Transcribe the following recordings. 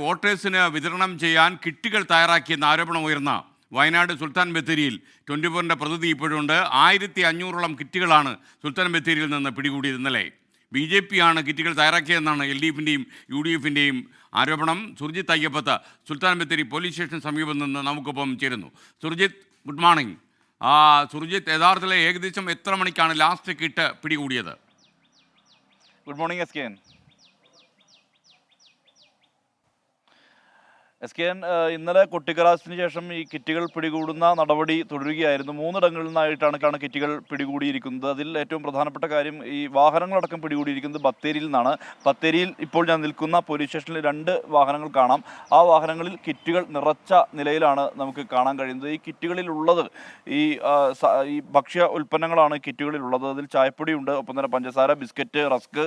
വോട്ടേഴ്സിന് വിതരണം ചെയ്യാൻ കിറ്റുകൾ തയ്യാറാക്കിയെന്ന ആരോപണം ഉയർന്ന വയനാട് സുൽത്താൻ ബത്തേരിയിൽ 24-ൻ്റെ പ്രതിനിധി ഇപ്പോഴുണ്ട്. 1500-ഓളം കിറ്റുകളാണ് സുൽത്താൻ ബത്തേരിയിൽ നിന്ന് പിടികൂടിയത്. ഇന്നലെ BJP ആണ് കിറ്റുകൾ തയ്യാറാക്കിയതെന്നാണ് LDFിൻ്റെയും UDFിൻ്റെയും ആരോപണം. സുർജിത്ത് അയ്യപ്പത്ത് സുൽത്താൻ ബത്തേരി പോലീസ് സ്റ്റേഷന് സമീപം നിന്ന് നമുക്കൊപ്പം ചേരുന്നു. Surjit, good morning. സുർജിത്ത്, യഥാർത്ഥത്തിൽ ഏകദേശം എത്ര മണിക്കാണ് ലാസ്റ്റ് കിറ്റ് പിടികൂടിയത്? Good morning SKN. ഇന്നലെ കൊട്ടിക്കലാശത്തിന് ശേഷം ഈ കിറ്റുകൾ പിടികൂടുന്ന നടപടി തുടരുകയായിരുന്നു. 3 ഇടങ്ങളിൽ നിന്നായിട്ടാണ് കിറ്റുകൾ പിടികൂടിയിരിക്കുന്നത്. അതിൽ ഏറ്റവും പ്രധാനപ്പെട്ട കാര്യം ഈ വാഹനങ്ങളടക്കം പിടികൂടിയിരിക്കുന്നത് ബത്തേരിയിൽ നിന്നാണ്. ബത്തേരിയിൽ ഇപ്പോൾ ഞാൻ നിൽക്കുന്ന പോലീസ് സ്റ്റേഷനിൽ 2 വാഹനങ്ങൾ കാണാം. ആ വാഹനങ്ങളിൽ കിറ്റുകൾ നിറച്ച നിലയിലാണ് നമുക്ക് കാണാൻ കഴിയുന്നത്. ഈ കിറ്റുകളിലുള്ളത് ഈ ഭക്ഷ്യ ഉൽപ്പന്നങ്ങളാണ് കിറ്റുകളിലുള്ളത്. അതിൽ ചായപ്പൊടിയുണ്ട്, ഒപ്പം തന്നെ പഞ്ചസാര, ബിസ്ക്കറ്റ്, റസ്ക്,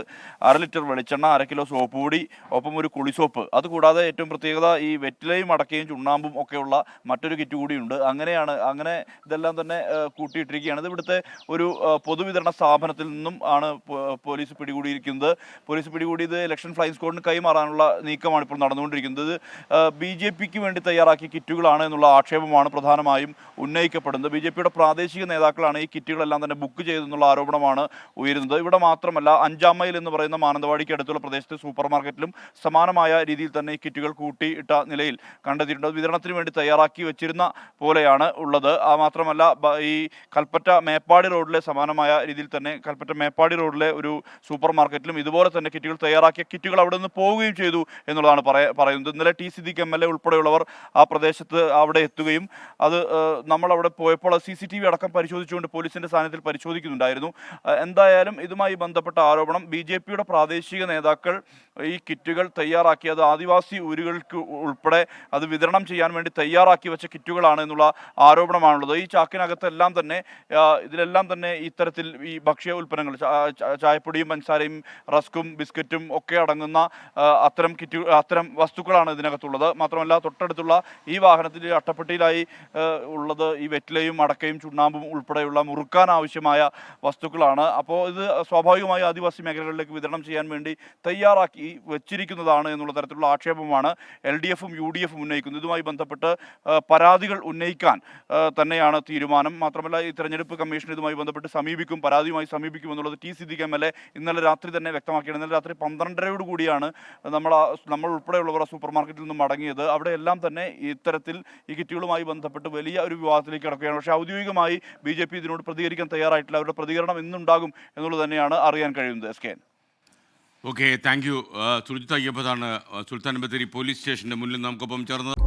1/2 ലിറ്റർ വെളിച്ചെണ്ണ, 1/2 കിലോ സോപ്പ് പൊടി, ഒപ്പം ഒരു കുളിസോപ്പ്. അതുകൂടാതെ ഏറ്റവും പ്രത്യേകത ഈ വെറ്റിലയും അടക്കയും ചുണ്ണാമ്പും ഒക്കെയുള്ള മറ്റൊരു കിറ്റ് കൂടിയുണ്ട്. അങ്ങനെ ഇതെല്ലാം തന്നെ കൂട്ടിയിട്ടിരിക്കുകയാണ്. ഇത് ഇവിടുത്തെ ഒരു പൊതുവിതരണ സ്ഥാപനത്തിൽ നിന്നും ആണ് പോലീസ് പിടികൂടിയിരിക്കുന്നത്. പോലീസ് പിടികൂടിയത് ഇലക്ഷൻ ഫ്ലൈയിങ് സ്ക്വാഡിന് കൈമാറാനുള്ള നീക്കമാണ് ഇപ്പോൾ നടന്നുകൊണ്ടിരിക്കുന്നത്. BJPക്ക് വേണ്ടി തയ്യാറാക്കിയ കിറ്റുകളാണ് എന്നുള്ള ആക്ഷേപമാണ് പ്രധാനമായും ഉന്നയിക്കപ്പെടുന്നത്. BJPയുടെ പ്രാദേശിക നേതാക്കളാണ് ഈ കിറ്റുകളെല്ലാം തന്നെ ബുക്ക് ചെയ്തെന്നുള്ള ആരോപണമാണ് ഉയരുന്നത്. ഇവിടെ മാത്രമല്ല, 5-ാം മൈൽ എന്ന് പറയുന്ന മാനന്തവാടിക്ക് അടുത്തുള്ള പ്രദേശത്തെ സൂപ്പർ മാർക്കറ്റിലും സമാനമായ രീതിയിൽ തന്നെ ഈ കിറ്റുകൾ കൂട്ടിയിട്ട നിലയിൽ കണ്ടെത്തിയിട്ടുണ്ട്. വിതരണത്തിന് വേണ്ടി തയ്യാറാക്കി വെച്ചിരുന്ന പോലെയാണ് ഉള്ളത്. മാത്രമല്ല, ഈ കൽപ്പറ്റ മേപ്പാടി റോഡിലെ സമാനമായ രീതിയിൽ തന്നെ കൽപ്പറ്റ മേപ്പാടി റോഡിലെ ഒരു സൂപ്പർ മാർക്കറ്റിലും ഇതുപോലെ തന്നെ കിറ്റുകൾ തയ്യാറാക്കിയ കിറ്റുകൾ അവിടെ നിന്ന് പോവുകയും ചെയ്തു എന്നുള്ളതാണ് പറയുന്നത്. ഇന്നലെ T സിദ്ദീഖ് MLA ഉൾപ്പെടെയുള്ളവർ ആ പ്രദേശത്ത് അവിടെ എത്തുകയും അത് നമ്മളവിടെ പോയപ്പോൾ CCTV അടക്കം പരിശോധിച്ചുകൊണ്ട് പോലീസിന്റെ സാന്നിധ്യത്തിൽ പരിശോധിക്കുന്നുണ്ടായിരുന്നു. എന്തായാലും ഇതുമായി ബന്ധപ്പെട്ട ആരോപണം BJPയുടെ പ്രാദേശിക നേതാക്കൾ ഈ കിറ്റുകൾ തയ്യാറാക്കി അത് ആദിവാസി ഊരുകൾക്ക് ഉൾപ്പെടെ അത് വിതരണം ചെയ്യാൻ വേണ്ടി തയ്യാറാക്കി വെച്ച കിറ്റുകളാണ് എന്നുള്ള ആരോപണമാണുള്ളത്. ഈ ചാക്കിനകത്തെല്ലാം തന്നെ ഇതിലെല്ലാം തന്നെ ഇത്തരത്തിൽ ഈ ഭക്ഷ്യ ഉൽപ്പന്നങ്ങൾ, ചായപ്പൊടിയും പഞ്ചസാരയും റസ്കും ബിസ്ക്കറ്റും ഒക്കെ അടങ്ങുന്ന അത്തരം വസ്തുക്കളാണ് ഇതിനകത്തുള്ളത്. മാത്രമല്ല, തൊട്ടടുത്തുള്ള ഈ വാഹനത്തിൽ അട്ടപ്പെട്ടിയിലായി ഉള്ളത് ഈ വെറ്റിലയും അടക്കയും ചുണ്ണാമ്പും ഉൾപ്പെടെയുള്ള മുറുക്കാൻ ആവശ്യമായ വസ്തുക്കളാണ്. അപ്പോൾ ഇത് സ്വാഭാവികമായി ആദിവാസി മേഖലകളിലേക്ക് വിതരണം ചെയ്യാൻ വേണ്ടി തയ്യാറാക്കി വെച്ചിരിക്കുന്നതാണ് എന്നുള്ള തരത്തിലുള്ള ആക്ഷേപമാണ് LDFും UDFും ഉന്നയിക്കുന്നത്. ഇതുമായി ബന്ധപ്പെട്ട് പരാതികൾ ഉന്നയിക്കാൻ തന്നെയാണ് തീരുമാനം. മാത്രമല്ല, ഈ തെരഞ്ഞെടുപ്പ് കമ്മീഷൻ ഇതുമായി ബന്ധപ്പെട്ട് പരാതിയുമായി സമീപിക്കും എന്നുള്ളത് T സിദ്ദീഖ് MLA ഇന്നലെ രാത്രി തന്നെ വ്യക്തമാക്കിയാണ്. ഇന്നലെ രാത്രി 12:30 കൂടിയാണ് നമ്മൾ ഉൾപ്പെടെയുള്ളവർ സൂപ്പർ മാർക്കറ്റിൽ നിന്നും മടങ്ങിയത്. അവിടെ എല്ലാം തന്നെ ഇത്തരത്തിൽ ഈ കിറ്റുകളുമായി ബന്ധപ്പെട്ട് വലിയ ഒരു വിവാദത്തിലേക്ക് കിടക്കുകയാണ്. പക്ഷേ ഔദ്യോഗികമായി BJP ഇതിനോട് പ്രതികരിക്കാൻ തയ്യാറായിട്ടില്ല. അവരുടെ പ്രതികരണം ഇന്നുണ്ടാകും എന്നുള്ളത് തന്നെയാണ് അറിയാൻ കഴിയുന്നത്. SKN. Okay, thank you. Surjith അയ്യപ്പത്താണ് സുൽത്താൻ ബത്തേരി പോലീസ് സ്റ്റേഷൻ്റെ മുന്നിൽ നമുക്കൊപ്പം ചേർന്നത്.